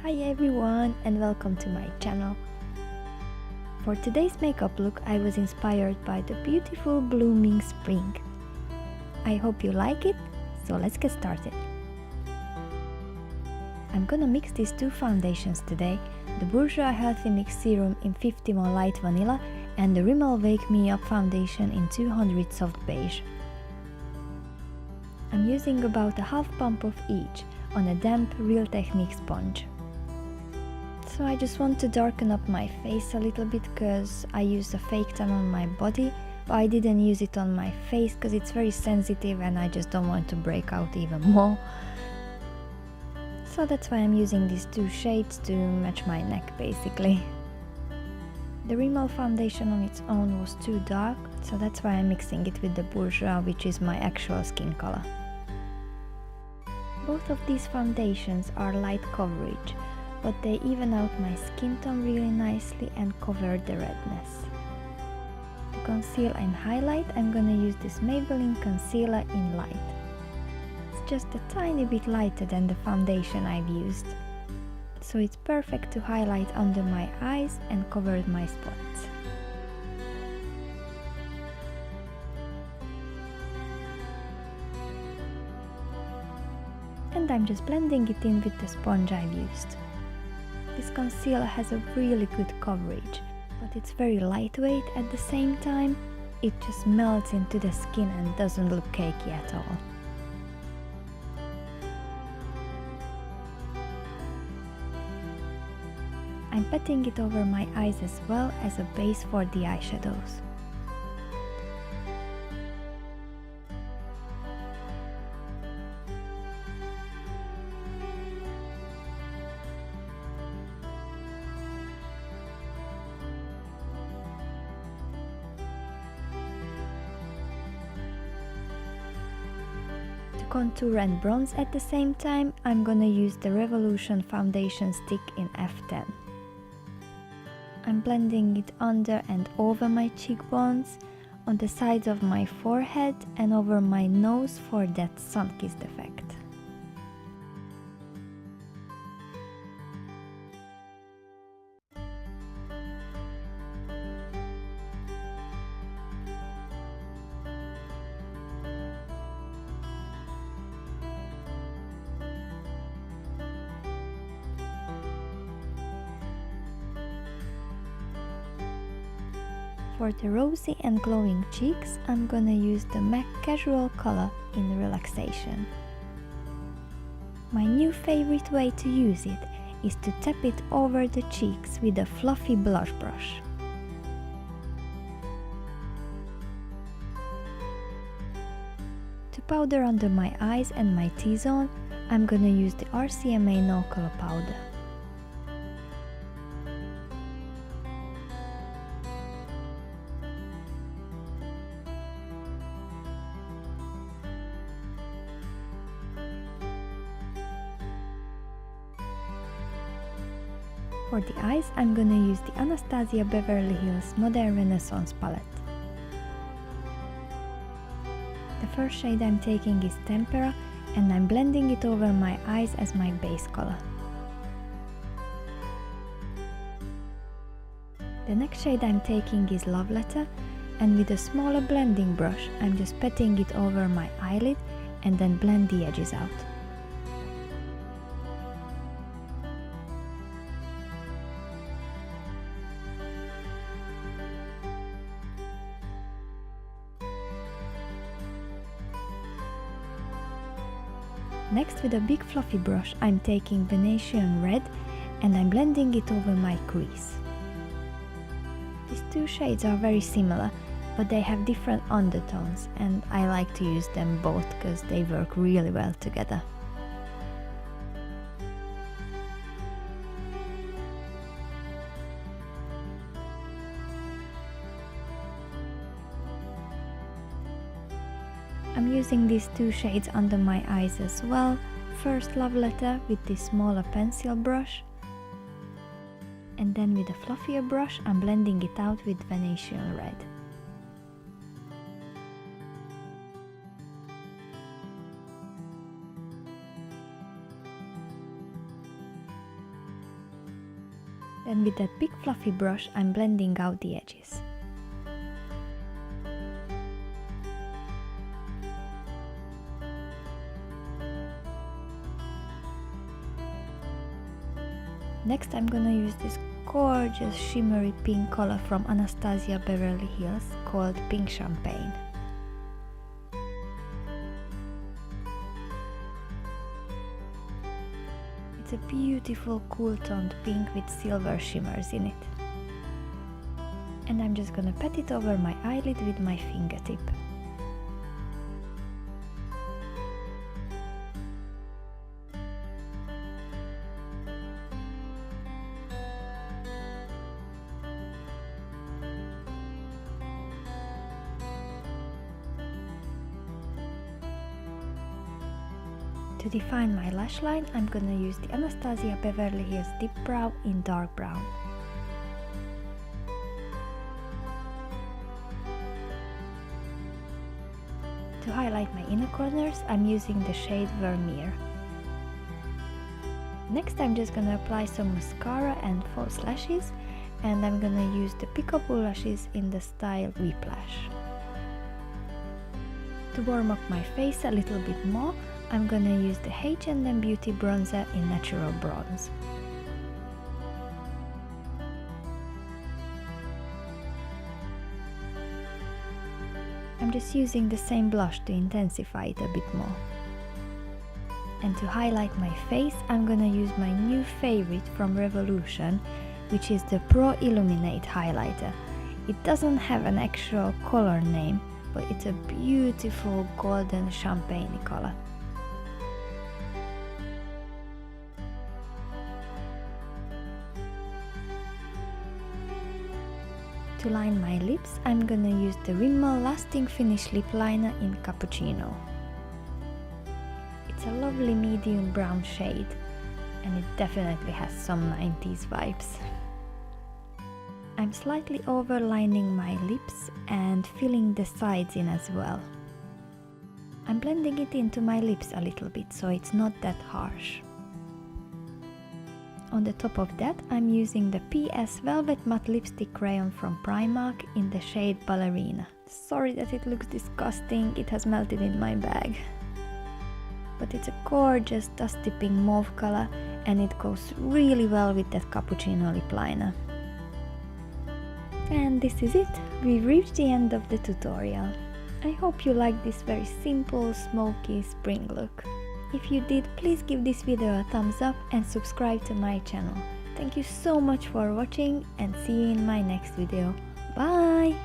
Hi everyone and welcome to my channel. For today's makeup look I was inspired by the beautiful blooming spring. I hope you like it, so let's get started. I'm gonna mix these two foundations today, the Bourjois Healthy Mix Serum in 51 Light Vanilla and the RIMMEL Wake Me Up Foundation in 200 Soft Beige. I'm using about a half pump of each on a damp Real Technique sponge. So I just want to darken up my face a little bit because I used a fake tan on my body, but I didn't use it on my face because it's very sensitive and I just don't want to break out even more. So that's why I'm using these two shades to match my neck basically. The Rimmel foundation on its own was too dark, so that's why I'm mixing it with the Bourjois, which is my actual skin color. Both of these foundations are light coverage, but they even out my skin tone really nicely and cover the redness. To conceal and highlight, I'm gonna use this Maybelline concealer in light. It's just a tiny bit lighter than the foundation I've used, so it's perfect to highlight under my eyes and cover my spots. And I'm just blending it in with the sponge I've used. This concealer has a really good coverage, but it's very lightweight at the same time. It just melts into the skin and doesn't look cakey at all. I'm patting it over my eyes as well as a base for the eyeshadows. To contour and bronze at the same time, I'm gonna use the Revolution foundation stick in F10. I'm blending it under and over my cheekbones, on the sides of my forehead and over my nose for that sun-kissed effect. For the rosy and glowing cheeks, I'm gonna use the MAC Casual color in Relaxation. My new favorite way to use it is to tap it over the cheeks with a fluffy blush brush. To powder under my eyes and my T-zone, I'm gonna use the RCMA No Color powder. For the eyes, I'm gonna use the ANASTASIA Beverly Hills Modern Renaissance palette. The first shade I'm taking is Tempera and I'm blending it over my eyes as my base color. The next shade I'm taking is Love Letter, and with a smaller blending brush I'm just patting it over my eyelid and then blend the edges out. Next, with a big fluffy brush, I'm taking Venetian Red and I'm blending it over my crease. These two shades are very similar, but they have different undertones and I like to use them both because they work really well together. I'm using these two shades under my eyes as well. First Love Letter with this smaller pencil brush, and then with a fluffier brush I'm blending it out with Venetian Red. Then with that big fluffy brush I'm blending out the edges. Next I'm gonna use this gorgeous shimmery pink color from Anastasia Beverly Hills called Pink Champagne. It's a beautiful cool toned pink with silver shimmers in it. And I'm just gonna pat it over my eyelid with my fingertip. To define my lash line, I'm gonna use the Anastasia Beverly Hills Dip Brow in dark brown. To highlight my inner corners, I'm using the shade Vermeer. Next I'm just gonna apply some mascara and false lashes, and I'm gonna use the PEEKABOO lashes in the style Whiplash. To warm up my face a little bit more, I'm gonna use the H&M Beauty bronzer in Natural Bronze. I'm just using the same blush to intensify it a bit more. And to highlight my face, I'm gonna use my new favorite from Revolution, which is the Pro Illuminate highlighter. It doesn't have an actual color name, but it's a beautiful golden champagne color. To line my lips, I'm gonna use the Rimmel Lasting Finish Lip Liner in Cappuccino. It's a lovely medium brown shade, and it definitely has some 90s vibes. I'm slightly overlining my lips and filling the sides in as well. I'm blending it into my lips a little bit so it's not that harsh. On the top of that, I'm using the PS Velvet Matte Lipstick Crayon from Primark in the shade Ballerina. Sorry that it looks disgusting, it has melted in my bag. But it's a gorgeous dust dipping mauve color and it goes really well with that Cappuccino lip liner. And this is it, we've reached the end of the tutorial. I hope you liked this very simple, smoky spring look. If you did, please give this video a thumbs up and subscribe to my channel. Thank you so much for watching and see you in my next video. Bye!